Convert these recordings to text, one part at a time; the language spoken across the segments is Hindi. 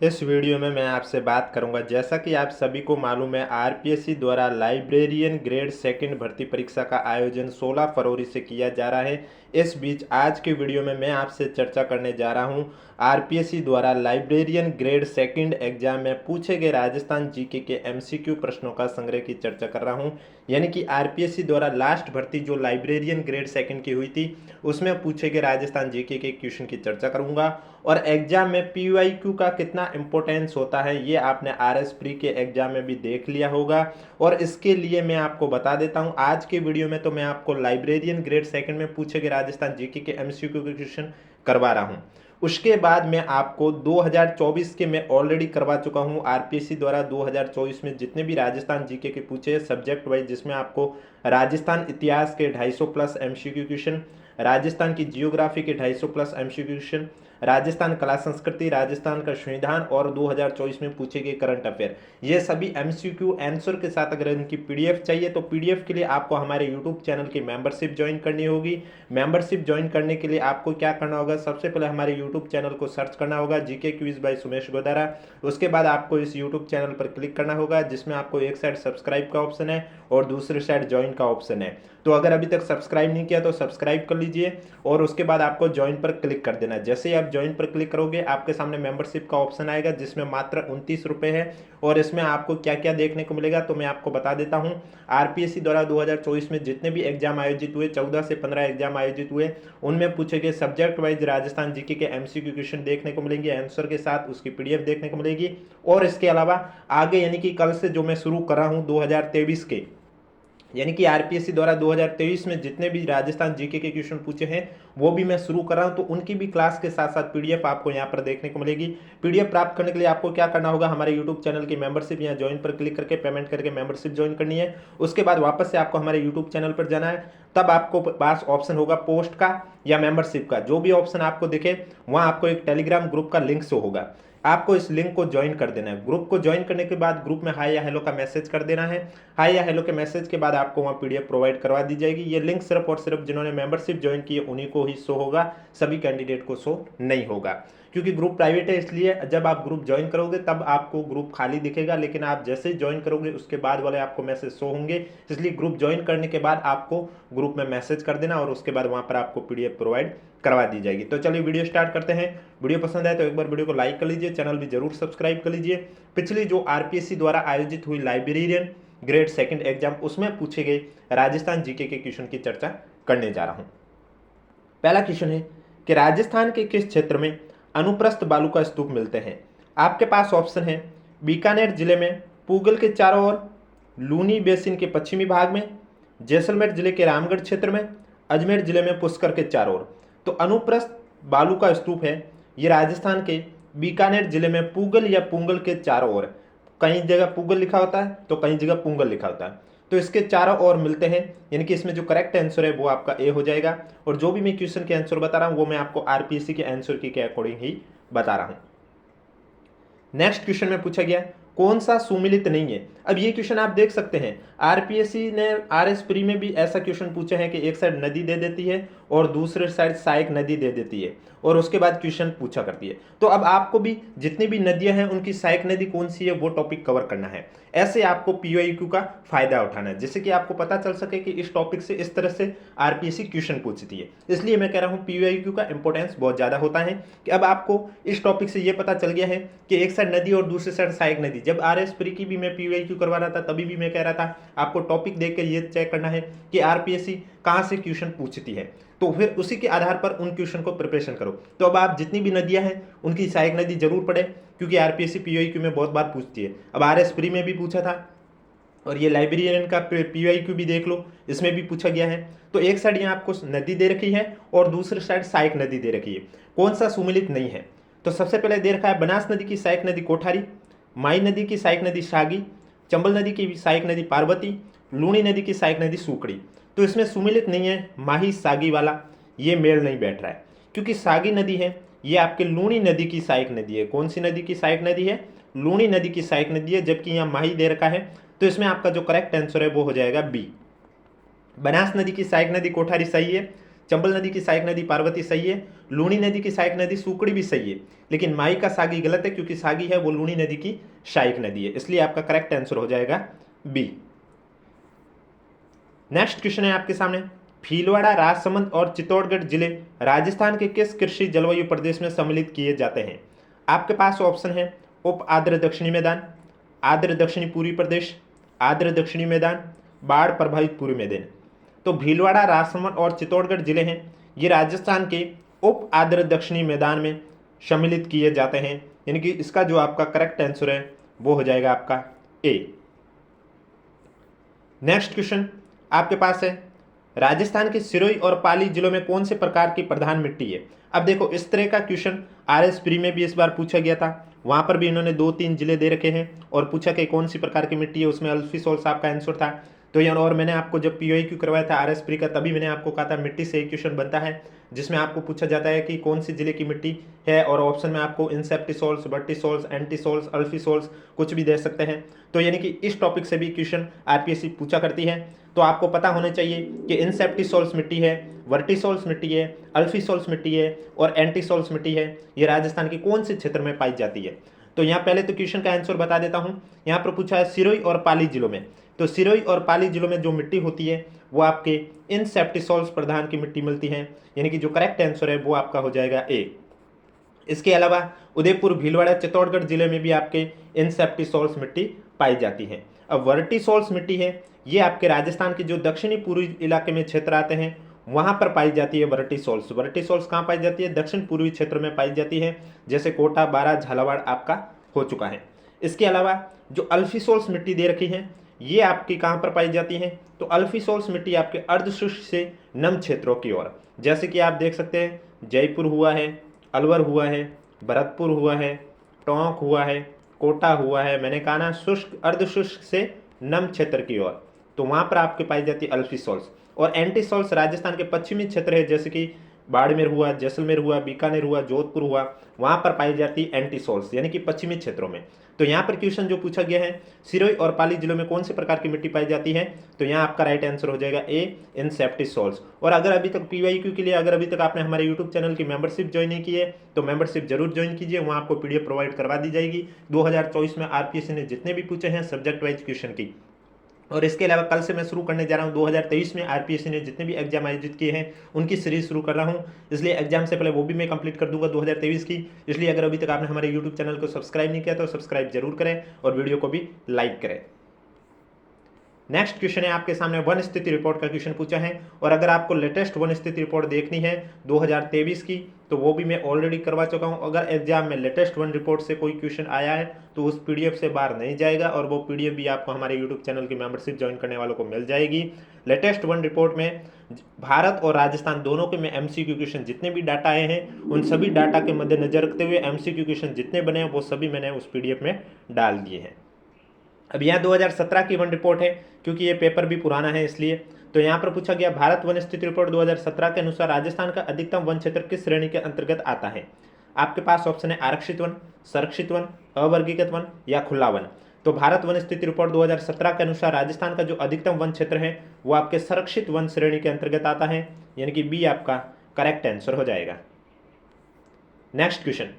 इस वीडियो में मैं आपसे बात करूंगा, जैसा कि आप सभी को मालूम है, आरपीएससी द्वारा लाइब्रेरियन ग्रेड सेकंड भर्ती परीक्षा का आयोजन 16 फरवरी से किया जा रहा है। इस बीच आज के वीडियो में मैं आपसे चर्चा करने जा रहा हूं आरपीएससी द्वारा लाइब्रेरियन ग्रेड सेकंड एग्जाम में पूछे गए राजस्थान जीके के एमसीक्यू प्रश्नों का संग्रह की चर्चा कर रहा हूं। यानी कि आरपीएससी द्वारा लास्ट भर्ती जो लाइब्रेरियन ग्रेड सेकंड की हुई थी, उसमें पूछे गए राजस्थान जीके के क्वेश्चन की चर्चा करूंगा। और एग्जाम में पीवाईक्यू का कितना इंपॉर्टेंस होता है ये आपने आरएस प्री के एग्जाम में भी देख लिया होगा। और इसके लिए मैं आपको बता देता हूं, आज के वीडियो में तो मैं आपको लाइब्रेरियन ग्रेड सेकंड में पूछे गए राजस्थान जीके के एमसीक्यू के क्वेश्चन करवा रहा हूं। उसके बाद मैं आपको 2024 के मैं ऑलरेडी करवा चुका हूं। आरपीएससी द्वारा 2024 में जितने भी राजस्थान जीके के पूछे सब्जेक्ट वाइज, जिसमें आपको राजस्थान इतिहास के 250 प्लस एमसीक्यू क्वेश्चन, राजस्थान की जियोग्राफी के 250 प्लस एमसीक्यू क्वेश्चन, राजस्थान कला संस्कृति, राजस्थान का संविधान और 2024 में पूछे गए करंट अफेयर, ये सभी एमसीक्यू आंसर के साथ अगर इनकी पीडीएफ चाहिए तो पीडीएफ के लिए आपको हमारे यूट्यूब चैनल की मेंबरशिप ज्वाइन करनी होगी। मेंबरशिप ज्वाइन करने के लिए आपको क्या करना होगा, सबसे पहले हमारे यूट्यूब चैनल को सर्च करना होगा GK quiz by Sumesh Godara. उसके बाद आपको इस यूट्यूब चैनल पर क्लिक करना होगा, जिसमें आपको एक साइड सब्सक्राइब का ऑप्शन है और दूसरी साइड ज्वाइन का ऑप्शन है। तो अगर अभी तक सब्सक्राइब नहीं किया तो सब्सक्राइब कर लीजिए और उसके बाद आपको ज्वाइन पर क्लिक कर देना। जैसे ही आप ज्वाइन पर क्लिक करोगे आपके सामने मेंबरशिप का ऑप्शन आएगा, जिसमें मात्र 29 रुपये है। और इसमें आपको क्या क्या देखने को मिलेगा तो मैं आपको बता देता हूं। आरपीएससी द्वारा 2024 में जितने भी एग्जाम आयोजित हुए, 14 से 15 एग्जाम आयोजित हुए, उनमें पूछे गए सब्जेक्ट वाइज राजस्थान जीके के एमसीक्यू क्वेश्चन देखने को मिलेंगे, आंसर के साथ उसकी पीडीएफ देखने को मिलेगी। और इसके अलावा आगे यानी कि कल से जो मैं शुरू कर रहा हूँ 2023 के, यानी कि आरपीएससी द्वारा 2023 में जितने भी राजस्थान जीके के क्वेश्चन पूछे हैं वो भी मैं शुरू कर रहा हूं, तो उनकी भी क्लास के साथ साथ पीडीएफ आपको यहां पर देखने को मिलेगी। पीडीएफ प्राप्त करने के लिए आपको क्या करना होगा, हमारे यूट्यूब चैनल की मेंबरशिप यहाँ ज्वाइन पर क्लिक करके पेमेंट करके मेंबरशिप ज्वाइन करनी है। उसके बाद वापस से आपको हमारे यूट्यूब चैनल पर जाना है, तब आपको पास ऑप्शन होगा पोस्ट का या मेंबरशिप का, जो भी ऑप्शन आपको दिखे वहां आपको एक टेलीग्राम ग्रुप का लिंक शो होगा। आपको इस लिंक को ज्वाइन कर देना है। ग्रुप को ज्वाइन करने के बाद ग्रुप में हाई या हेलो का मैसेज कर देना है। हाई या हेलो के मैसेज के बाद आपको वहाँ पीडीएफ प्रोवाइड करवा दी जाएगी। ये लिंक सिर्फ और सिर्फ जिन्होंने मेंबरशिप ज्वाइन की है उन्हीं को ही शो होगा, सभी कैंडिडेट को शो नहीं होगा, क्योंकि ग्रुप प्राइवेट है। इसलिए जब आप ग्रुप ज्वाइन करोगे तब आपको ग्रुप खाली दिखेगा, लेकिन आप जैसे ही ज्वाइन करोगे उसके बाद वाले आपको मैसेज शो होंगे। इसलिए ग्रुप ज्वाइन करने के बाद आपको ग्रुप में मैसेज कर देना और उसके बाद वहां पर आपको पीडीएफ प्रोवाइड करवा दी जाएगी। तो चलिए वीडियो स्टार्ट करते हैं। वीडियो पसंद आए तो एक बार वीडियो को लाइक कर लीजिए, चैनल भी जरूर सब्सक्राइब कर लीजिए। पिछली जो आरपीएससी द्वारा आयोजित हुई लाइब्रेरियन ग्रेड सेकंड एग्जाम, उसमें पूछे गए राजस्थान जीके के क्वेश्चन की चर्चा करने जा रहा हूं। पहला क्वेश्चन है कि राजस्थान के किस क्षेत्र में अनुप्रस्थ बालू का स्तूप मिलते हैं। आपके पास ऑप्शन है बीकानेर जिले में पूगल के चारों ओर, लूनी बेसिन के पश्चिमी भाग में, जैसलमेर जिले के रामगढ़ क्षेत्र में, अजमेर जिले में पुष्कर के चारों ओर। तो अनुप्रस्थ बालू का स्तूप है ये राजस्थान के बीकानेर जिले में पूगल या पुंगल के चारों ओर, कई जगह पूगल लिखा होता है तो कई जगह पुंगल लिखा होता है, तो इसके चारों ओर मिलते हैं। यानी कि इसमें जो करेक्ट आंसर है वो आपका ए हो जाएगा। और जो भी मैं क्वेश्चन के आंसर बता रहा हूं वो मैं आपको आरपीएससी के आंसर के अकॉर्डिंग ही बता रहा हूं। नेक्स्ट क्वेश्चन में पूछा गया कौन सा सुमिलित नहीं है। अब ये क्वेश्चन आप देख सकते हैं, आरपीएससी ने आरएस प्री में भी ऐसा क्वेश्चन पूछा है कि एक साइड नदी दे देती है और दूसरे साइड सहायक नदी दे देती है और उसके बाद क्वेश्चन पूछा करती है। तो अब आपको भी जितनी भी नदियां हैं उनकी सहायक नदी कौन सी है वो टॉपिक कवर करना है। ऐसे आपको पीवाईक्यू का फायदा उठाना है, जिससे कि आपको पता चल सके कि इस टॉपिक से इस तरह से आरपीएससी क्वेश्चन पूछती है। इसलिए मैं कह रहा हूं पीवाईक्यू का इंपॉर्टेंस बहुत ज्यादा होता है कि अब आपको इस टॉपिक से यह पता चल गया है कि एक साइड नदी और दूसरी साइड सहायक नदी। जब आरएस प्री की भी मैं पीवाईक्यू करवा रहा था तभी भी मैं कह रहा था आपको टॉपिक देख कर ये चेक करना है कि आरपीएससी कहां से क्वेश्चन पूछती है, तो फिर उसी के आधार पर उन क्वेश्चन को प्रिपरेशन करो। तो अब आप जितनी भी नदियां हैं उनकी सहायक नदी जरूर पढ़े, क्योंकि आरपीएससी पीवाईक्यू में बहुत बार पूछती है। अब आरएस प्री में भी पूछा था और ये लाइब्रेरियन का पीवाईक्यू भी देख लो, इसमें भी पूछा गया है। तो एक साइड यहाँ आपको नदी दे रखी है और दूसरी साइड सहायक नदी दे रखी है, कौन सा सुमिलित नहीं है। तो सबसे पहले दे रखा है बनास नदी की सहायक नदी कोठारी, माई नदी की सहायक नदी शागी, चंबल नदी की सहायक नदी पार्वती, लूणी नदी की सहायक नदी सूकड़ी। तो इसमें सुमिलित नहीं है माही सागी वाला, ये मेल नहीं बैठ रहा है, क्योंकि सागी नदी है ये आपके लूणी नदी की सहायक नदी है। कौन सी नदी की सहायक नदी है, लूणी नदी की सहायक नदी है, जबकि यहाँ माही दे रखा है। तो इसमें आपका जो करेक्ट आंसर है वो हो जाएगा बी, बनास नदी की सहायक नदी कोठारी सही है। चंबल नदी की सहायक नदी पार्वती सही है, लूणी नदी की सहायक नदी सुकड़ी भी सही है, लेकिन माई का सागी गलत है क्योंकि सागी है वो लूणी नदी की सहायक नदी है, इसलिए आपका करेक्ट आंसर हो जाएगा बी। नेक्स्ट क्वेश्चन है आपके सामने, भीलवाड़ा, राजसमंद और चित्तौड़गढ़ जिले राजस्थान के किस कृषि जलवायु प्रदेश में सम्मिलित किए जाते हैं? आपके पास ऑप्शन है उप आर्द्र दक्षिणी मैदान, आर्द्र दक्षिणी पूर्वी प्रदेश, आर्द्र दक्षिणी मैदान, बाढ़ प्रभावित पूर्वी मैदान। तो भीलवाड़ा, राजसमंद और चित्तौड़गढ़ जिले हैं ये राजस्थान के उप आर्द्र दक्षिणी मैदान में सम्मिलित किए जाते हैं, यानी कि इसका जो आपका करेक्ट आंसर है वो हो जाएगा आपका ए। नेक्स्ट क्वेश्चन आपके पास है, राजस्थान के सिरोही और पाली जिलों में कौन से प्रकार की प्रधान मिट्टी है? अब देखो इस तरह का क्वेश्चन आरएस प्री में भी इस बार पूछा गया था, वहां पर भी इन्होंने 2-3 जिले दे रखे हैं और पूछा कि कौन सी प्रकार की मिट्टी है, उसमें अल्फी सोल्स आपका आंसर था। तो यार, और मैंने आपको जब पीओक्यू करवाया था आरएस प्री का, तभी मैंने आपको कहा था मिट्टी से एक क्वेश्चन बनता है जिसमें आपको पूछा जाता है कि कौन सी जिले की मिट्टी है, और ऑप्शन में आपको इंसेप्टिसोल्स, वर्टिसोल्स, एंटीसोल्स, अल्फीसोल्स कुछ भी दे सकते हैं। तो यानी कि इस टॉपिक से भी क्वेश्चन आरपीएससी पूछा करती है। तो आपको पता होना चाहिए कि इंसेप्टिसोल्स मिट्टी है, वर्टिसोल्स मिट्टी है, अल्फीसोल्स मिट्टी है और एंटीसोल्स मिट्टी है, ये राजस्थान के कौन से क्षेत्र में पाई जाती है? तो यहाँ पहले तो क्वेश्चन का आंसर बता देता हूँ। यहाँ पर पूछा है सिरोही और पाली जिलों में, तो सिरोही और पाली जिलों में जो मिट्टी होती है वो आपके इंसेप्टिसोल्स प्रधान की मिट्टी मिलती है, यानी कि जो करेक्ट आंसर है वो आपका हो जाएगा ए। इसके अलावा उदयपुर, भीलवाड़ा, चित्तौड़गढ़ जिले में भी आपके इंसेप्टिसोल्स मिट्टी पाई जाती है। अब वर्टिसोल्स मिट्टी है ये आपके राजस्थान के जो दक्षिणी पूर्वी इलाके में क्षेत्र आते हैं वहां पर पाई जाती है वर्टिसोल्स। वर्टिसोल्स कहाँ पाई जाती है? दक्षिण पूर्वी क्षेत्र में पाई जाती है, जैसे कोटा, बारा, झालावाड़ आपका हो चुका है। इसके अलावा जो अल्फीसोल्स मिट्टी दे रखी है ये आपकी कहाँ पर पाई जाती है? तो अल्फीसोल्स मिट्टी आपके अर्धशुष्क से नम क्षेत्रों की ओर, जैसे कि आप देख सकते हैं जयपुर हुआ है, अलवर हुआ है, भरतपुर हुआ है, टोंक हुआ है, कोटा हुआ है, मैंने कहा ना शुष्क, अर्धशुष्क से नम क्षेत्र की ओर, तो वहां पर आपके पाई जाती है अल्फीसोल्स। और एंटीसोल्स राजस्थान के पश्चिमी क्षेत्र है, जैसे कि बाड़मेर हुआ, जैसलमेर हुआ, बीकानेर हुआ, जोधपुर हुआ, वहां पर पाई जाती है एंटीसोल्स, यानी कि पश्चिमी क्षेत्रों में। तो यहाँ पर क्वेश्चन जो पूछा गया है सिरोही और पाली जिलों में कौन से प्रकार की मिट्टी पाई जाती है, तो यहाँ आपका राइट आंसर हो जाएगा ए, इंसेप्टिसोल्स। और अगर अभी तक पीवाईक्यू के लिए अगर अभी तक आपने हमारे यूट्यूब चैनल की मेंबरशिप ज्वाइन नहीं की है तो मेंबरशिप जरूर ज्वाइन कीजिए, वहाँ आपको पीडीएफ प्रोवाइड करवा दी जाएगी 2024 में आरपीएससी ने जितने भी पूछे हैं सब्जेक्ट वाइज क्वेश्चन की। और इसके अलावा कल से मैं शुरू करने जा रहा हूँ 2023 में आरपीएससी ने जितने भी एग्जाम आयोजित किए हैं उनकी सीरीज शुरू कर रहा हूँ, इसलिए एग्जाम से पहले वो भी मैं कंप्लीट कर दूंगा 2023 की। इसलिए अगर अभी तक आपने हमारे यूट्यूब चैनल को सब्सक्राइब नहीं किया तो सब्सक्राइब जरूर करें और वीडियो को भी लाइक करें। नेक्स्ट क्वेश्चन है आपके सामने, वन स्थिति रिपोर्ट का क्वेश्चन पूछा है, और अगर आपको लेटेस्ट वन स्थिति रिपोर्ट देखनी है 2023 की तो वो भी मैं ऑलरेडी करवा चुका हूं। अगर एग्जाम में लेटेस्ट वन रिपोर्ट से कोई क्वेश्चन आया है तो उस पीडीएफ से बाहर नहीं जाएगा, और वो पीडीएफ भी आपको हमारे यूट्यूब चैनल की मेंबरशिप ज्वाइन करने वालों को मिल जाएगी। लेटेस्ट वन रिपोर्ट में भारत और राजस्थान दोनों के में एमसीक्यू क्वेश्चन जितने भी डाटा आए हैं उन सभी डाटा के मद्देनजर रखते हुए एमसीक्यू क्वेश्चन जितने बने हैं वो सभी मैंने उस पीडीएफ में डाल दिए हैं। अब यहाँ 2017 की वन रिपोर्ट है क्योंकि ये पेपर भी पुराना है इसलिए। तो यहाँ पर पूछा गया भारत वन स्थिति रिपोर्ट 2017 के अनुसार राजस्थान का अधिकतम वन क्षेत्र किस श्रेणी के अंतर्गत आता है? आपके पास ऑप्शन है आरक्षित वन, संरक्षित वन, अवर्गीकृत वन या खुला वन। तो भारत वन स्थिति रिपोर्ट 2017 के अनुसार राजस्थान का जो अधिकतम वन क्षेत्र है वो आपके संरक्षित वन श्रेणी के अंतर्गत आता है, यानी कि बी आपका करेक्ट आंसर हो जाएगा। नेक्स्ट क्वेश्चन,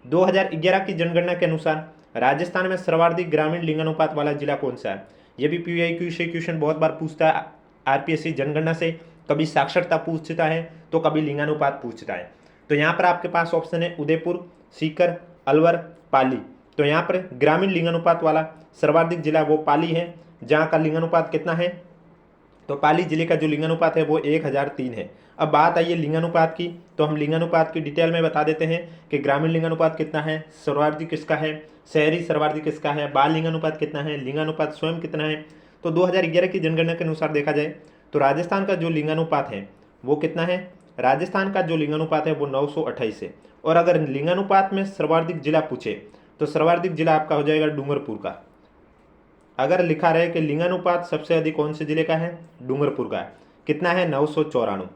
2011 की जनगणना के अनुसार राजस्थान में सर्वाधिक ग्रामीण लिंगानुपात वाला जिला कौन सा है? ये भी पीआईक्यू से क्वेश्चन बहुत बार पूछता है आरपीएससी जनगणना से, कभी साक्षरता पूछता है तो कभी लिंगानुपात पूछता है। तो यहाँ पर आपके पास ऑप्शन है उदयपुर, सीकर, अलवर, पाली। तो यहाँ पर ग्रामीण लिंगानुपात वाला सर्वाधिक जिला वो पाली है, जहाँ का लिंगानुपात कितना है? तो पाली जिले का जो लिंगानुपात है वो 1003 है। अब बात आई है लिंगानुपात की, तो हम लिंगानुपात की डिटेल में बता देते हैं कि ग्रामीण लिंगानुपात कितना है, सर्वाधिक किसका है, शहरी सर्वाधिक किसका है, बाल लिंगानुपात कितना है, लिंगानुपात स्वयं कितना है। तो 2011 की जनगणना के अनुसार देखा जाए तो राजस्थान का जो लिंगानुपात है वो कितना है? राजस्थान का जो लिंगानुपात है वो 928 है। और अगर लिंगानुपात में सर्वाधिक जिला पूछे तो सर्वाधिक जिला आपका हो जाएगा डूंगरपुर का। अगर लिखा रहे कि लिंगानुपात सबसे अधिक कौन से जिले का है? डूंगरपुर का। कितना है? 994।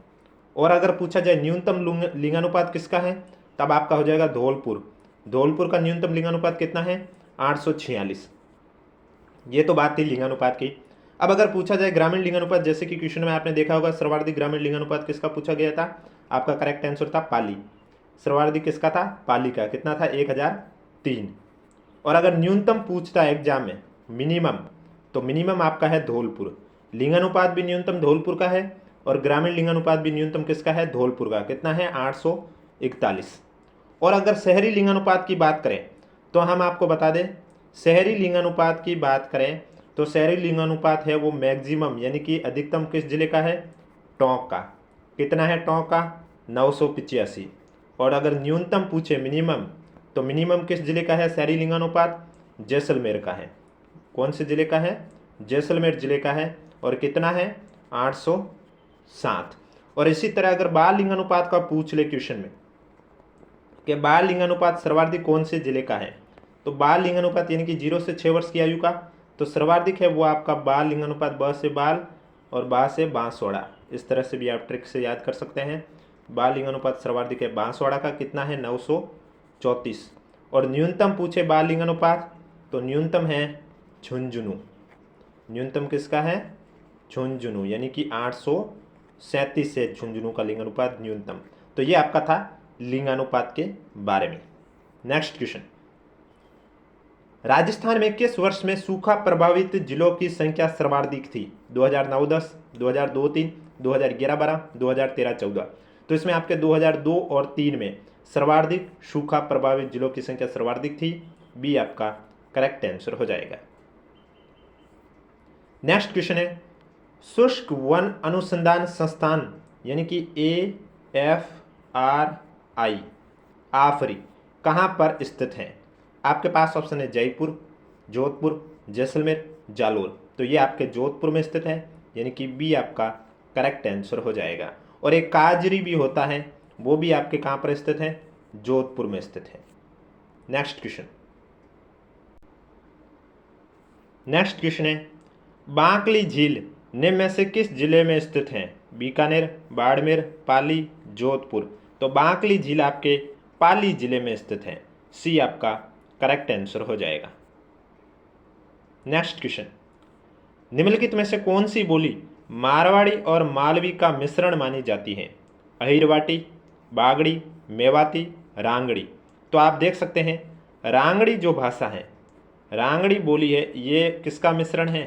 और अगर पूछा जाए न्यूनतम लिंगानुपात किसका है, तब आपका हो जाएगा धौलपुर। धौलपुर का न्यूनतम लिंगानुपात कितना है? 846। ये तो बात थी लिंगानुपात की। अब अगर पूछा जाए ग्रामीण लिंगानुपात, जैसे कि क्वेश्चन में आपने देखा होगा सर्वाधिक ग्रामीण लिंगानुपात किसका पूछा गया था, आपका करेक्ट आंसर था पाली। सर्वाधिक किसका था, पाली का। कितना था, 1003। और अगर न्यूनतम पूछता है एग्जाम में मिनिमम, तो मिनिमम आपका है धौलपुर। लिंगानुपात भी न्यूनतम धौलपुर का है और ग्रामीण लिंगानुपात भी न्यूनतम किसका है, धौलपुर का। कितना है, 841। और अगर शहरी लिंगानुपात की बात करें तो हम आपको बता दें, शहरी लिंगानुपात की बात करें तो शहरी लिंगानुपात है वो मैक्सिमम यानी कि अधिकतम किस जिले का है, टोंक का। कितना है टोंक का, 985। और अगर न्यूनतम पूछे मिनिमम, तो मिनिमम किस जिले का है शहरी लिंगानुपात, जैसलमेर का है। कौन से जिले का है, जैसलमेर जिले का है। और कितना है, 807। और इसी तरह अगर बाल लिंगानुपात का पूछ ले क्वेश्चन में कि बाल लिंगानुपात सर्वाधिक कौन से जिले का है, तो बाल लिंगानुपात यानी कि 0 से 6 वर्ष की आयु का, तो सर्वाधिक है वो आपका बाल लिंगानुपात ब से बाल और बा से बांसवाड़ा। इस तरह से भी आप ट्रिक से याद कर सकते हैं। बाल लिंगानुपात सर्वाधिक है बांसवाड़ा का। कितना है, 934। और न्यूनतम पूछे बाल लिंगानुपात, तो न्यूनतम है झुंझुनू। न्यूनतम किसका है, झुंझुनू, यानी कि 837 है झुंझुनू का लिंगानुपात न्यूनतम। तो ये आपका था लिंगानुपात के बारे में। नेक्स्ट क्वेश्चन, राजस्थान में किस वर्ष में सूखा प्रभावित जिलों की संख्या सर्वाधिक थी, 2009-10, 2002-3, 2011-12, 2013-14। तो इसमें आपके 2002 और 3 में सर्वाधिक सूखा प्रभावित जिलों की संख्या सर्वाधिक थी। बी आपका करेक्ट आंसर हो जाएगा। नेक्स्ट क्वेश्चन है, शुष्क वन अनुसंधान संस्थान यानी कि AFRI आफरी कहाँ पर स्थित है। आपके पास ऑप्शन है जयपुर, जोधपुर, जैसलमेर, जालोर। तो ये आपके जोधपुर में स्थित है, यानी कि बी आपका करेक्ट आंसर हो जाएगा। और एक काजरी भी होता है, वो भी आपके कहाँ पर स्थित है, जोधपुर में स्थित है। नेक्स्ट क्वेश्चन, नेक्स्ट क्वेश्चन है, बांकली झील निम्न में से किस जिले में स्थित है, बीकानेर, बाड़मेर, पाली, जोधपुर। तो बांकली झील आपके पाली जिले में स्थित है। सी आपका करेक्ट आंसर हो जाएगा। नेक्स्ट क्वेश्चन, निम्नलिखित में से कौन सी बोली मारवाड़ी और मालवी का मिश्रण मानी जाती है, अहिरवाटी, बागड़ी, मेवाती, रांगड़ी। तो आप देख सकते हैं रांगड़ी जो भाषा है, रांगड़ी बोली है, ये किसका मिश्रण है,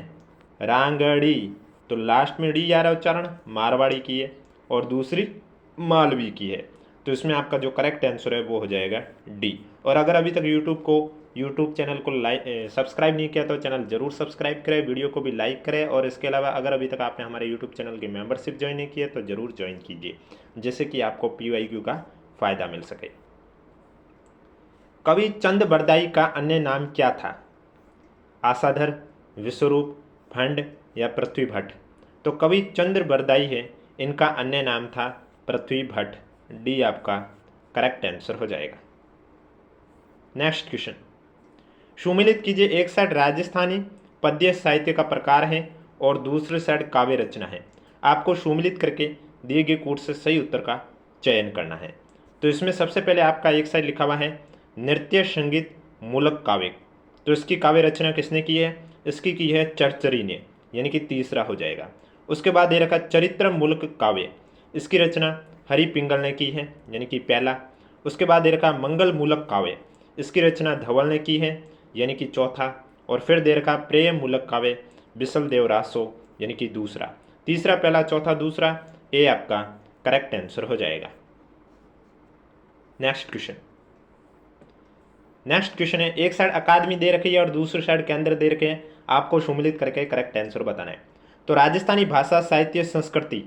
रांगड़ी। तो लास्ट में डी आ रहा है उच्चारण, मारवाड़ी की है और दूसरी मालवी की है। तो इसमें आपका जो करेक्ट आंसर है वो हो जाएगा डी। और अगर अभी तक यूट्यूब चैनल को सब्सक्राइब नहीं किया तो चैनल जरूर सब्सक्राइब करें, वीडियो को भी लाइक करें। और इसके अलावा अगर अभी तक आपने हमारे यूट्यूब चैनल की मेंबरशिप ज्वाइन नहीं की है तो ज़रूर ज्वाइन कीजिए, जिससे कि आपको PYQ का फ़ायदा मिल सके। कवि चंद बरदाई का अन्य नाम क्या था, आशाधर, विश्वरूप, भंड या पृथ्वी भट्ट। तो कवि चंद्र बरदाई है, इनका अन्य नाम था पृथ्वी भट्ट। डी आपका करेक्ट आंसर हो जाएगा। नेक्स्ट क्वेश्चन, सुमिलित कीजिए, एक साइड राजस्थानी पद्य साहित्य का प्रकार है और दूसरी साइड काव्य रचना है। आपको सुमिलित करके दिए गए कोड से सही उत्तर का चयन करना है। तो इसमें सबसे पहले आपका एक साइड लिखा हुआ है नृत्य संगीत मूलक काव्य। तो इसकी काव्य रचना किसने की है, इसकी की है चरचरी ने, यानी कि तीसरा हो जाएगा। उसके बाद दे रखा चरित्र मूलक काव्य, इसकी रचना हरि पिंगल ने की है, यानी कि पहला। उसके बाद दे रखा मंगल मूलक काव्य, इसकी रचना धवल ने की है, यानी कि चौथा। और फिर दे रखा प्रेम मूलक काव्य, बिसल देव रासो, यानी कि दूसरा। तीसरा, पहला, चौथा, दूसरा, ए आपका करेक्ट आंसर हो जाएगा। नेक्स्ट क्वेश्चन, नेक्स्ट क्वेश्चन है, एक साइड अकादमी दे रखी है और दूसरी साइड केंद्र दे रखे हैं, आपको सुमिलित करके करेक्ट आंसर बताना है। तो राजस्थानी भाषा साहित्य संस्कृति,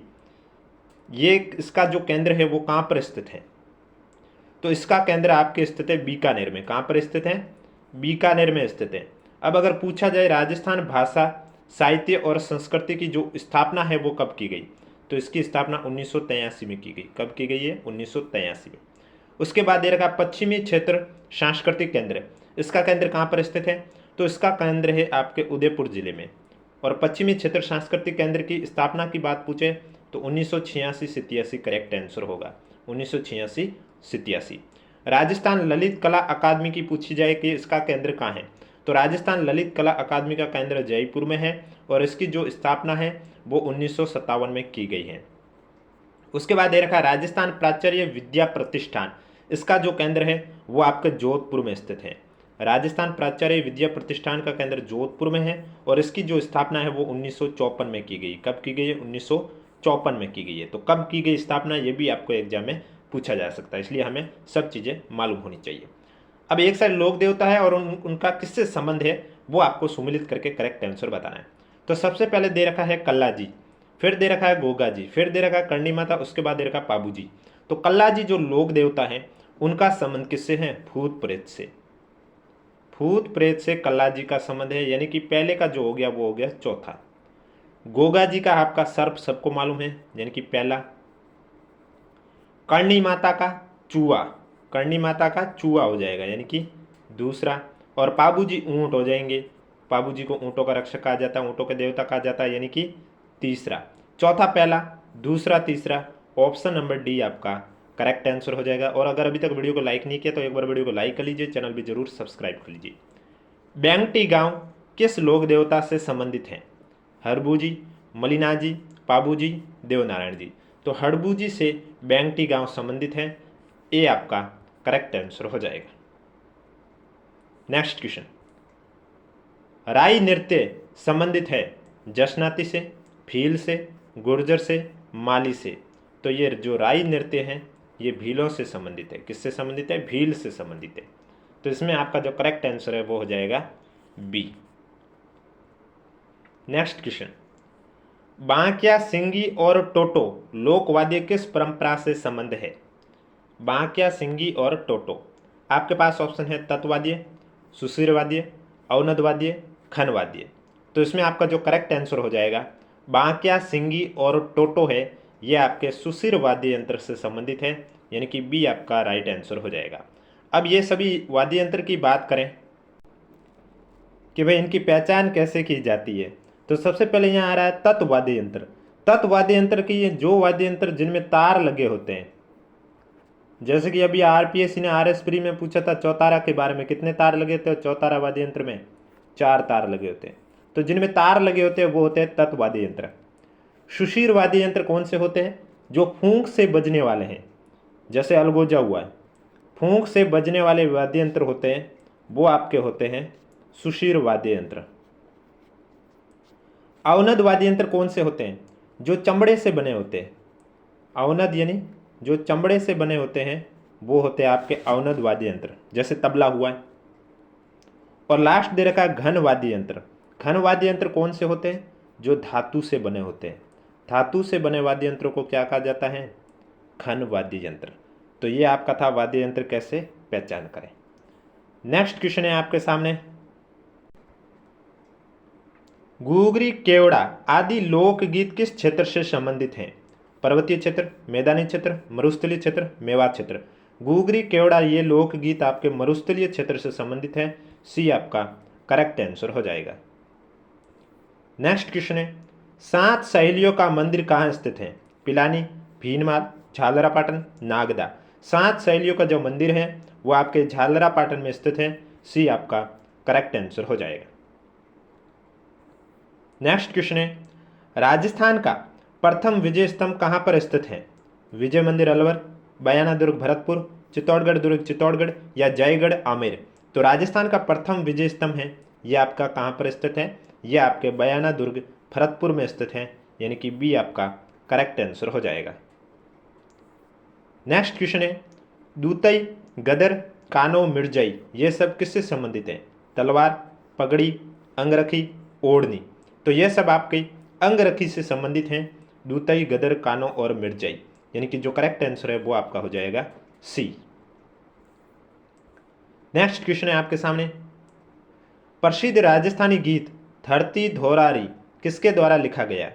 ये इसका जो केंद्र है वो कहाँ पर स्थित है, तो इसका केंद्र आपके स्थित है बीकानेर में। कहाँ पर स्थित है, बीकानेर में स्थित है। अब अगर पूछा जाए राजस्थान भाषा साहित्य और संस्कृति की जो स्थापना है वो कब की गई, तो इसकी स्थापना 1983 में की गई। कब की गई है, 1983 में। उसके बाद दे रखा पश्चिमी क्षेत्र सांस्कृतिक केंद्र, इसका केंद्र कहाँ पर स्थित है, तो इसका केंद्र है आपके उदयपुर जिले में। और पश्चिमी क्षेत्र सांस्कृतिक केंद्र की स्थापना की बात पूछे तो 1986-87 करेक्ट आंसर होगा, 1986-87। राजस्थान ललित कला अकादमी की पूछी जाए कि इसका केंद्र कहाँ है, तो तो राजस्थान ललित कला अकादमी का केंद्र जयपुर में है और इसकी जो स्थापना है वो 1957 में की गई है। उसके बाद दे रखा है राजस्थान प्राचार्य विद्या प्रतिष्ठान, इसका जो केंद्र है वो आपके जोधपुर में स्थित है। राजस्थान प्राचार्य विद्या प्रतिष्ठान का केंद्र जोधपुर में है और इसकी जो स्थापना है वो 1954 में की गई। कब की गई है? 1954 में की गई है। तो कब की गई स्थापना, ये भी आपको एग्जाम में पूछा जा सकता है, इसलिए हमें सब चीज़ें मालूम होनी चाहिए। अब एक साइड लोक देवता है और उनका किससे संबंध है वो आपको सुमिलित करके करेक्ट आंसर बताना है। तो सबसे पहले दे रखा है कल्ला जी, फिर दे रखा है गोगा जी, फिर दे रखा है करणी माता, उसके बाद दे रखा है पाबू जी। तो कल्ला जी जो लोक देवता है उनका संबंध किससे है? भूत प्रेत से। भूत प्रेत से कल्ला जी का संबंध है, यानी कि पहले का जो हो गया वो हो गया चौथा। गोगा जी का आपका सर्प सबको मालूम है, यानी कि पहला। करणी माता का चूहा, करणी माता का चूहा हो जाएगा, यानी कि दूसरा। और पाबू जी ऊंट हो जाएंगे, पाबू जी को ऊंटों का रक्षक कहा जाता है, ऊंटों के देवता कहा जाता है, यानी कि तीसरा। चौथा पहला, दूसरा तीसरा, ऑप्शन नंबर डी आपका करेक्ट आंसर हो जाएगा। और अगर अभी तक वीडियो को लाइक नहीं किया तो एक बार वीडियो को लाइक कर लीजिए, चैनल भी जरूर सब्सक्राइब कर लीजिए। बैंगटी गांव किस लोक देवता से संबंधित है? हरबू जी, मलिना जी, पाबू जी, देवनारायण जी। तो हड़बू जी से बैंगटी गांव संबंधित है, ये आपका करेक्ट आंसर हो जाएगा। नेक्स्ट क्वेश्चन, राई नृत्य संबंधित है जसनाती से, भील से, गुर्जर से, माली से। तो ये जो राई नृत्य है ये भीलों से संबंधित है। किससे संबंधित है? भील से संबंधित है। तो इसमें आपका जो करेक्ट आंसर है वो हो जाएगा बी। नेक्स्ट क्वेश्चन, बांक्या, सिंगी और टोटो लोकवाद्य किस परंपरा से संबंध है? बांक्या, सिंगी और टोटो, आपके पास ऑप्शन है तत्वाद्य, सुशीरवाद्य, अवनदवाद्य, खनवाद्य। तो इसमें आपका जो करेक्ट आंसर हो जाएगा बांक्या, सिंगी और टोटो है, ये आपके सुशीर वाद्य यंत्र से संबंधित है, यानी कि बी आपका राइट आंसर हो जाएगा। अब ये सभी वाद्य यंत्र की बात करें कि भाई इनकी पहचान कैसे की जाती है, तो सबसे पहले यहाँ आ रहा है तत्व वाद्य यंत्र। तत्व वाद्य यंत्र की ये जो वाद्य यंत्र जिनमें तार लगे होते हैं, जैसे कि अभी आरपीएससी ने आरएस प्री में पूछा था चौतारा के बारे में, कितने तार लगे थे चौतारा वाद्य यंत्र में? 4 तार लगे होते हैं। तो जिनमें तार लगे होते हैं वो होते हैं तत्व वाद्य यंत्र। सुशीर वाद्य यंत्र कौन से होते हैं? जो फूंक से बजने वाले हैं, जैसे अलगोजा हुआ है, फूंक से बजने वाले वाद्य यंत्र होते हैं, वो आपके होते हैं सुशीर वाद्य यंत्र। अवनद वाद्य यंत्र कौन से होते हैं? जो चमड़े से बने होते हैं। अवनद यानी जो चमड़े से बने होते हैं वो होते हैं आपके अवनद वाद्य यंत्र, जैसे तबला हुआ है। और लास्ट दे रखा है घन वाद्य यंत्र। घन वाद्य यंत्र कौन से होते हैं? जो धातु से बने होते हैं। धातु से बने वाद्य यंत्रों को क्या कहा जाता है? घन वाद्य यंत्र। तो ये आपका था वाद्य यंत्र कैसे पहचान करें। नेक्स्ट क्वेश्चन है आपके सामने, घुघरी, केवड़ा आदि लोकगीत किस क्षेत्र से संबंधित हैं? पर्वतीय क्षेत्र, मैदानी क्षेत्र, मरुस्थलीय क्षेत्र, मेवात क्षेत्र। घुघरी, केवड़ा ये लोकगीत आपके मरुस्थलीय क्षेत्र से संबंधित है, सी आपका करेक्ट आंसर हो जाएगा। नेक्स्ट क्वेश्चन है, 7 सहेलियों का मंदिर कहाँ स्थित है? पिलानी, भीनमाल, झालरापाटन, नागदा। 7 सहेलियों का जो मंदिर है वो आपके झालरापाटन में स्थित है, सी आपका करेक्ट आंसर हो जाएगा। नेक्स्ट क्वेश्चन है, राजस्थान का प्रथम विजय स्तंभ कहाँ पर स्थित है? विजय मंदिर अलवर, बयाना दुर्ग भरतपुर, चित्तौड़गढ़ दुर्ग चित्तौड़गढ़ या जयगढ़ आमेर। तो राजस्थान का प्रथम विजय स्तंभ है ये आपका कहाँ पर स्थित है? ये आपके बयाना दुर्ग भरतपुर में स्थित है, यानी कि बी आपका करेक्ट आंसर हो जाएगा। नेक्स्ट क्वेश्चन है, दूतई, गदर, कानो, मिर्जई ये सब किससे संबंधित हैं? तलवार, पगड़ी, अंगरखी, ओढ़नी। तो ये सब आपके अंगरखी से संबंधित हैं, दूतई, गदर, कानो और मिर्जई, यानी कि जो करेक्ट आंसर है वो आपका हो जाएगा सी। नेक्स्ट क्वेश्चन है आपके सामने, प्रसिद्ध राजस्थानी गीत धरती धोरारी किसके द्वारा लिखा गया?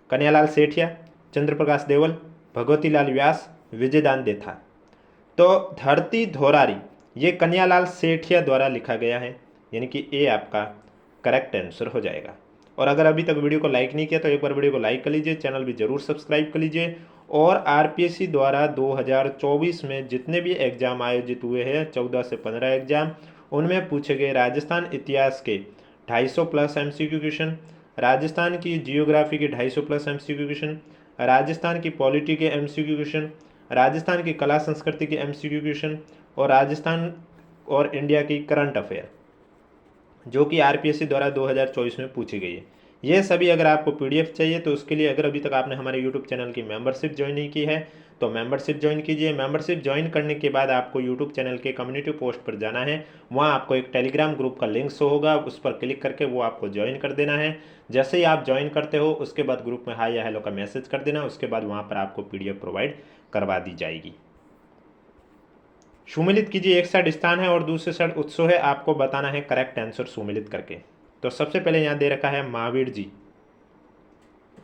कन्हैयालाल सेठिया, चंद्रप्रकाश देवल, भगवती लाल व्यास, विजयदान देथा। तो धरती धोरारी ये कन्हैयालाल सेठिया द्वारा लिखा गया है, यानी कि ए आपका करेक्ट आंसर हो जाएगा। और अगर अभी तक वीडियो को लाइक नहीं किया तो एक बार वीडियो को लाइक कर लीजिए, चैनल भी जरूर सब्सक्राइब कर लीजिए। और आरपीएससी द्वारा 2024 में जितने भी एग्जाम आयोजित हुए हैं 14 से 15 एग्जाम, उनमें पूछे गए राजस्थान इतिहास के 250 प्लस MCQ क्वेश्चन, राजस्थान की जियोग्राफी के 250 प्लस MCQ क्वेश्चन, राजस्थान की पॉलिटी के MCQ क्वेश्चन, राजस्थान की कला संस्कृति के MCQ क्वेश्चन और राजस्थान और इंडिया की करंट अफेयर जो कि RPSC द्वारा 2024 में पूछी गई है। ये सभी अगर आपको PDF चाहिए तो उसके लिए अगर अभी तक आपने हमारे YouTube चैनल की मेंबरशिप ज्वाइन नहीं की है तो मेंबरशिप ज्वाइन कीजिए। मेंबरशिप ज्वाइन करने के बाद आपको YouTube चैनल के कम्युनिटी पोस्ट पर जाना है, वहाँ आपको एक टेलीग्राम ग्रुप का लिंक शो होगा, उस पर क्लिक करके वो आपको ज्वाइन कर देना है। जैसे ही आप ज्वाइन करते हो उसके बाद ग्रुप में हाई या हेलो का मैसेज कर देना, उसके बाद वहाँ पर आपको PDF प्रोवाइड करवा दी जाएगी। सुमेलित कीजिए, एक साइड स्थान है और दूसरे साइड उत्सव है, आपको बताना है करेक्ट आंसर सुमेलित करके। तो सबसे पहले यहाँ दे रखा है महावीर जी।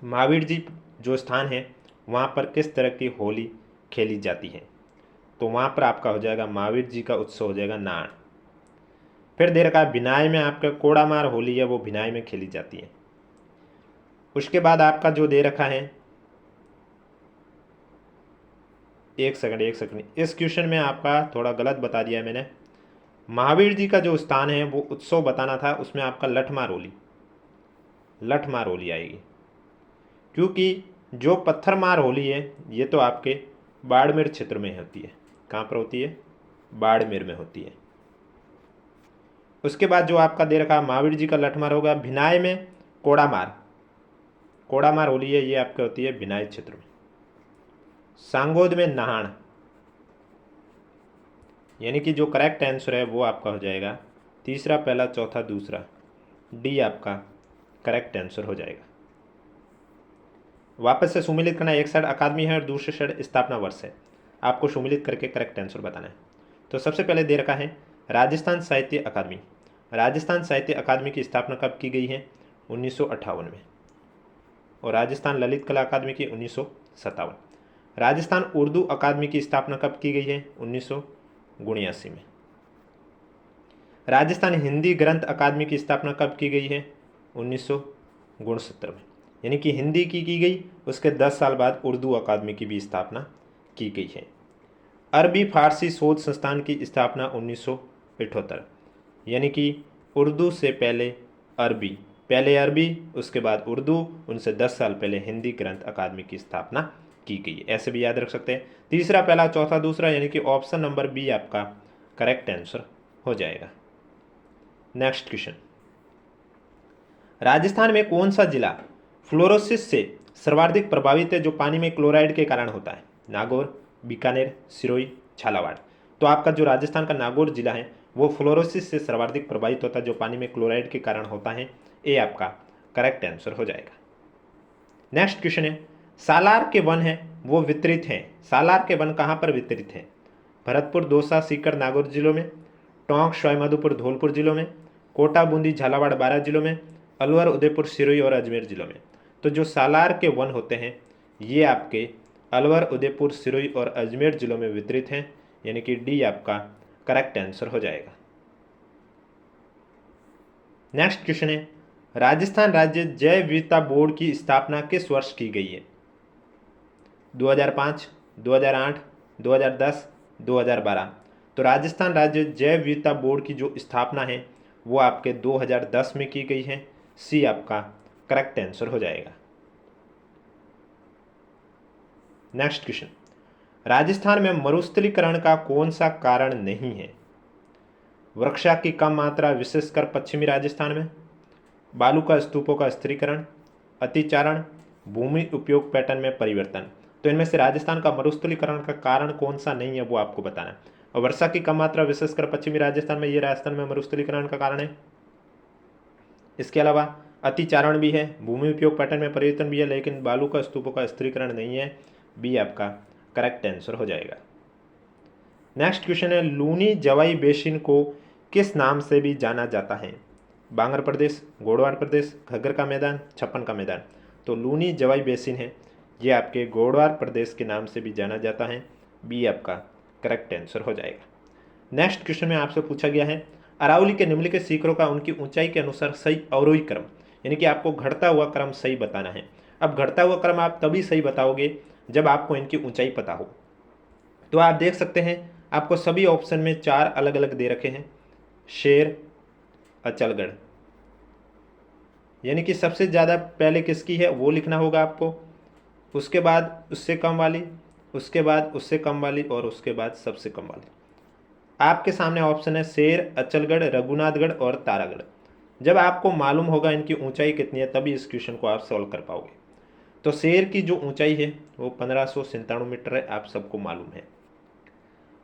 महावीर जी जो स्थान है वहाँ पर किस तरह की होली खेली जाती है, तो वहाँ पर आपका हो जाएगा महावीर जी का उत्सव हो जाएगा नाण। फिर दे रखा है भिनाई में आपका कोड़ामार होली है वो भिनाई में खेली जाती है। उसके बाद आपका जो दे रखा है, एक सेकंड इस क्वेश्चन में आपका थोड़ा गलत बता दिया है मैंने। महावीर जी का जो स्थान है वो उत्सव बताना था, उसमें आपका लठमार होली आएगी, क्योंकि जो पत्थरमार होली है ये तो आपके बाड़मेर क्षेत्र में होती है। कहाँ पर होती है? बाड़मेर में होती है। उसके बाद जो आपका दे रखा महावीर जी का लठमार होगा। भिनाई में कोड़ामार होली है, ये आपकी होती है भिनाई क्षेत्र में। सांगोद में नहाण, यानी कि जो करेक्ट आंसर है वो आपका हो जाएगा तीसरा, पहला, चौथा, दूसरा, डी आपका करेक्ट आंसर हो जाएगा। वापस से सुमेलित करना, एक साइड अकादमी है और दूसरे साइड स्थापना वर्ष है, आपको सुमेलित करके करेक्ट आंसर बताना है। तो सबसे पहले दे रखा है राजस्थान साहित्य अकादमी। राजस्थान साहित्य अकादमी की स्थापना कब की गई है? 1958 में। और राजस्थान ललित कला अकादमी की 1957। राजस्थान उर्दू अकादमी की स्थापना कब की गई है? 1979 में। राजस्थान हिंदी ग्रंथ अकादमी की स्थापना कब की गई है? 1969 में। यानी कि हिंदी की गई, उसके 10 साल बाद उर्दू अकादमी की भी स्थापना की गई है। अरबी फारसी शोध संस्थान की स्थापना 1978, यानी कि उर्दू से पहले अरबी, उसके बाद उर्दू, उनसे 10 साल पहले हिंदी ग्रंथ अकादमी की स्थापना की गई है। ऐसे भी याद रख सकते हैं, तीसरा, पहला, चौथा, दूसरा, यानी कि ऑप्शन नंबर बी आपका करेक्ट आंसर हो जाएगा। नेक्स्ट क्वेश्चन, राजस्थान में कौन सा जिला फ्लोरोसिस से सर्वाधिक प्रभावित है जो पानी में क्लोराइड के कारण होता है? नागौर, बीकानेर, सिरोही, झालावाड़। तो आपका जो राजस्थान का नागौर जिला है वो फ्लोरोसिस से सर्वाधिक प्रभावित होता है जो पानी में क्लोराइड के कारण होता है, ये आपका करेक्ट आंसर हो जाएगा। नेक्स्ट क्वेश्चन है, सालार के वन है वो वितरित हैं। सालार के वन कहाँ पर वितरित हैं? भरतपुर, दौसा, सीकर, नागौर जिलों में, टोंक, सवाईमाधोपुर, धौलपुर जिलों में, कोटा, बूंदी, झालावाड़, 12 जिलों में, अलवर, उदयपुर, सिरोही और अजमेर जिलों में। तो जो सालार के वन होते हैं ये आपके अलवर, उदयपुर, सिरोही और अजमेर जिलों में वितरित हैं, यानी कि डी आपका करेक्ट आंसर हो जाएगा। नेक्स्ट क्वेश्चन है, राजस्थान राज्य जैव विविधता बोर्ड की स्थापना किस वर्ष की गई है? 2005, 2008, 2010, 2012। तो राजस्थान राज्य जैव विविधता बोर्ड की जो स्थापना है वो आपके 2010 में की गई है, सी आपका करेक्ट आंसर हो जाएगा। नेक्स्ट क्वेश्चन, राजस्थान में मरुस्थलीकरण का कौन सा कारण नहीं है? वर्षा की कम मात्रा विशेषकर पश्चिमी राजस्थान में, बालू का स्तूपों का स्थिरीकरण, अतिचारण, भूमि उपयोग पैटर्न में परिवर्तन। तो इनमें से राजस्थान का मरुस्थलीकरण का कारण कौन सा नहीं है वो आपको बताना है। और वर्षा की कम मात्रा विशेषकर पश्चिमी राजस्थान में, ये राजस्थान में मरुस्थलीकरण का कारण है। इसके अलावा अतिचारण भी है, भूमि उपयोग पैटर्न में परिवर्तन भी है, लेकिन बालू का स्तूपों का स्थिरीकरण नहीं है, बी आपका करेक्ट आंसर हो जाएगा। नेक्स्ट क्वेश्चन है, लूनी जवाई बेसिन को किस नाम से भी जाना जाता है? बांगर प्रदेश, गोडवाड़ प्रदेश, घग्गर का मैदान, छप्पन का मैदान। तो लूनी जवाई बेसिन है ये आपके गोडवाड़ प्रदेश के नाम से भी जाना जाता है, बी आपका करेक्ट आंसर हो जाएगा। नेक्स्ट क्वेश्चन में आपसे पूछा गया है, अरावली के निम्नलिखित शिखरों का उनकी ऊंचाई के अनुसार सही अवरोही क्रम, यानी कि आपको घटता हुआ क्रम सही बताना है। अब घटता हुआ क्रम आप तभी सही बताओगे जब आपको इनकी ऊंचाई पता हो। तो आप देख सकते हैं आपको सभी ऑप्शन में 4 अलग अलग दे रखे हैं। शेर अचलगढ़, यानी कि सबसे ज़्यादा पहले किसकी है वो लिखना होगा आपको, उसके बाद उससे कम वाली, उसके बाद उससे कम वाली और उसके बाद सबसे कम वाली। आपके सामने ऑप्शन है शेर, अचलगढ़, रघुनाथगढ़ और तारागढ़। जब आपको मालूम होगा इनकी ऊंचाई कितनी है तभी इस क्वेश्चन को आप सॉल्व कर पाओगे। तो शेर की जो ऊंचाई है वो 1597 मीटर है, आप सबको मालूम है।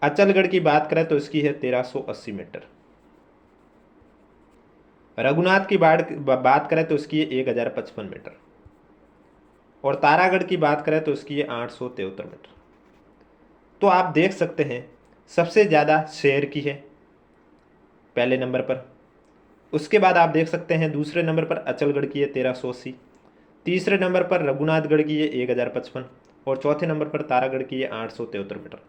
अचलगढ़ की बात करें तो इसकी है 1380 मीटर। रघुनाथ की बात करें तो इसकी है 1055 मीटर। और तारागढ़ की बात करें तो इसकी है 873 मीटर। तो आप देख सकते हैं सबसे ज़्यादा शेर की है पहले नंबर पर, उसके बाद आप देख सकते हैं दूसरे नंबर पर अचलगढ़ की है 1380, तीसरे नंबर पर रघुनाथगढ़ की है 1055 और चौथे नंबर पर तारागढ़ की है 873 मीटर।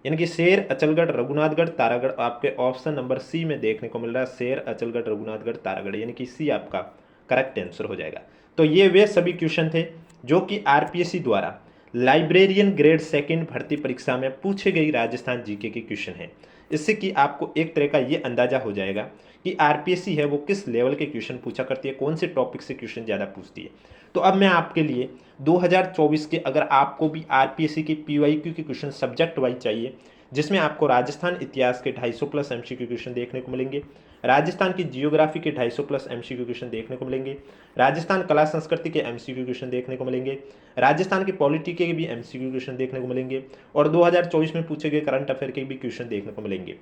यानी कि शेर, अचलगढ़, रघुनाथगढ़, तारागढ़ आपके ऑप्शन नंबर सी में देखने को मिल रहा है। शेर, अचलगढ़, रघुनाथगढ़, तारागढ़, यानी कि सी आपका करेक्ट आंसर हो जाएगा। तो ये वे सभी क्वेश्चन थे जो कि आरपीएससी द्वारा लाइब्रेरियन ग्रेड सेकंड भर्ती परीक्षा में पूछे गई राजस्थान जीके के क्वेश्चन हैं। इससे कि आपको एक तरह का ये अंदाजा हो जाएगा कि आरपीएससी है वो किस लेवल के क्वेश्चन पूछा करती है, कौन से टॉपिक से क्वेश्चन ज़्यादा पूछती है। तो अब मैं आपके लिए 2024 के, अगर आपको भी आरपीएससी के पीवाईक्यू के क्वेश्चन सब्जेक्ट वाइज चाहिए, जिसमें आपको राजस्थान इतिहास के 250 प्लस एमसीक्यू क्वेश्चन देखने को मिलेंगे, राजस्थान की जियोग्राफी के 250 प्लस एमसीक्यू क्वेश्चन देखने को मिलेंगे, राजस्थान कला संस्कृति के एमसीक्यू क्वेश्चन देखने को मिलेंगे, राजस्थान की पॉलिटी के भी एमसीक्यू क्वेश्चन देखने को मिलेंगे और 2024 में पूछे गए करंट अफेयर के भी क्वेश्चन देखने को मिलेंगे।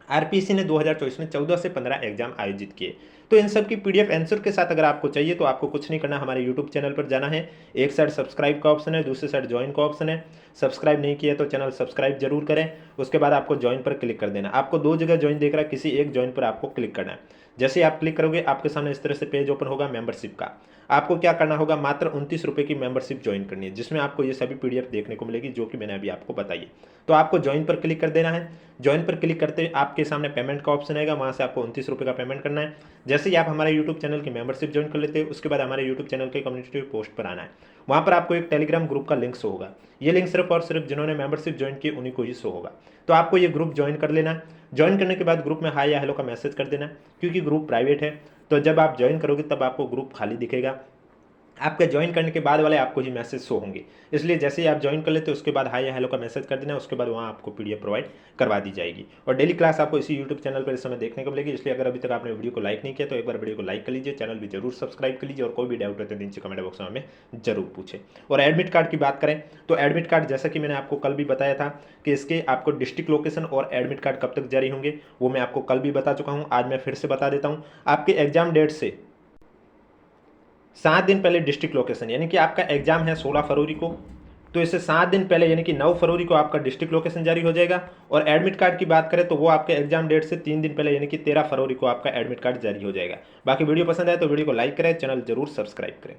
आरपीएससी ने 2024 में 14 से 15 एग्जाम आयोजित किए। तो इन सब की पीडीएफ आंसर के साथ अगर आपको चाहिए तो आपको कुछ नहीं करना, हमारे यूट्यूब चैनल पर जाना है। एक साइड सब्सक्राइब का ऑप्शन है, दूसरी साइड ज्वाइन का ऑप्शन है। सब्सक्राइब नहीं किया तो चैनल सब्सक्राइब जरूर करें, उसके बाद आपको ज्वाइन पर क्लिक कर देना। आपको दो जगह ज्वाइन देख रहा है, किसी एक ज्वाइन पर आपको क्लिक करना है। जैसे आप क्लिक करोगे आपके सामने इस तरह से पेज ओपन होगा मेंबरशिप का। आपको क्या करना होगा, मात्र 29 रुपये की मेंबरशिप ज्वाइन करनी है, जिसमें आपको ये सभी पीडीएफ देखने को मिलेगी जो कि मैंने अभी आपको बताई है। तो आपको ज्वाइन पर क्लिक कर देना है। ज्वाइन पर क्लिक करते आपके सामने पेमेंट का ऑप्शन आएगा, वहाँ से आपको 29 रुपये का पेमेंट करना है। जैसे ही आप हमारे यूट्यूब चैनल की मेंबरशिप ज्वाइन कर लेते हैं उसके बाद हमारे यूट्यूब चैनल के कम्युनिटी पोस्ट पर आना है। वहाँ पर आपको एक टेलीग्राम ग्रुप का लिंक शो होगा। ये लिंक सिर्फ और सिर्फ जिन्होंने मेंबरशिप ज्वाइन की उन्हीं को ही शो होगा। तो आपको ये ग्रुप ज्वाइन कर लेना है। ज्वाइन करने के बाद ग्रुप में हाय या हेलो का मैसेज कर देना, क्योंकि ग्रुप प्राइवेट है। तो जब आप ज्वाइन करोगे तब आपको ग्रुप खाली दिखेगा, आपके ज्वाइन करने के बाद वाले आपको ही मैसेज शो होंगे। इसलिए जैसे ही आप ज्वाइन कर लेते हो उसके बाद हाय या हेलो का मैसेज कर देना, उसके बाद वहाँ आपको पीडीएफ प्रोवाइड करवा दी जाएगी। और डेली क्लास आपको इसी यूट्यूब चैनल पर इस समय देखने को मिलेगी। इसलिए अगर अभी तक आपने वीडियो को लाइक नहीं किया तो एक बार वीडियो को लाइक कर लीजिए, चैनल भी जरूर सब्सक्राइब कर लीजिए और कोई भी डाउट हो तो नीचे कमेंट बॉक्स में हमें जरूर पूछें। और एडमिट कार्ड की बात करें तो एडमिट कार्ड जैसा कि मैंने आपको कल भी बताया था कि इसके आपको डिस्ट्रिक्ट लोकेशन और एडमिट कार्ड कब तक जारी होंगे वो मैं आपको कल भी बता चुका हूँ, आज मैं फिर से बता देता हूँ। आपके एग्जाम डेट से 7 दिन पहले डिस्ट्रिक्ट लोकेशन, यानी कि आपका एग्जाम है 16 फरवरी को, तो इससे 7 दिन पहले यानी कि 9 फरवरी को आपका डिस्ट्रिक्ट लोकेशन जारी हो जाएगा। और एडमिट कार्ड की बात करें तो वो आपके एग्जाम डेट से 3 दिन पहले यानी कि 13 फरवरी को आपका एडमिट कार्ड जारी हो जाएगा। बाकी वीडियो पसंद आए तो वीडियो को लाइक करें, चैनल जरूर सब्सक्राइब करें।